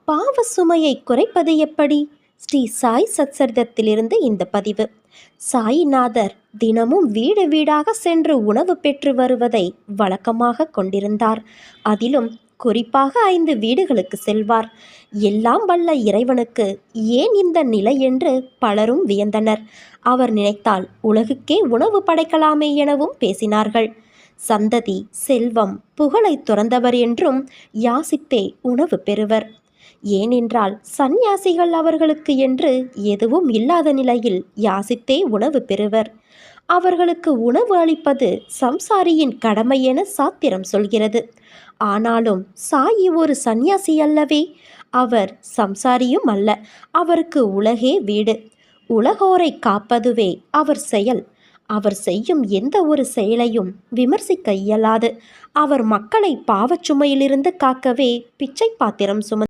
பாவ சுமையை குறைப்பது எப்படி? ஸ்ரீ சாய் சத்சரிதத்திலிருந்து இந்த பதிவு. சாயிநாதர் தினமும் வீடு வீடாக சென்று உணவு பெற்று வருவதை வழக்கமாக கொண்டிருந்தார். அதிலும் குறிப்பாக 5 வீடுகளுக்கு செல்வார். எல்லாம் வல்ல இறைவனுக்கு ஏன் இந்த நிலை என்று பலரும் வியந்தனர். அவர் நினைத்தால் உலகுக்கே உணவு படைக்கலாமே எனவும் பேசினார்கள். சந்ததி, செல்வம், புகழை துறந்தவர் என்றும் யாசித்தே உணவு பெறுவர். ஏனென்றால் சந்நியாசிகள் அவர்களுக்கு என்று எதுவும் இல்லாத நிலையில் யாசித்தே உணவு பெறுவர். அவர்களுக்கு உணவு அளிப்பது சம்சாரியின் கடமை என சாத்திரம் சொல்கிறது. ஆனாலும் சாயி ஒரு சந்நியாசி அல்லவே. அவர் சம்சாரியும் அல்ல. அவருக்கு உலகே வீடு. உலகோரை காப்பதுவே அவர் செயல். அவர் செய்யும் எந்த ஒரு செயலையும் விமர்சிக்க இயலாது. அவர் மக்களை பாவச்சுமையிலிருந்து காக்கவே பிச்சை பாத்திரம் சுமந்தார்.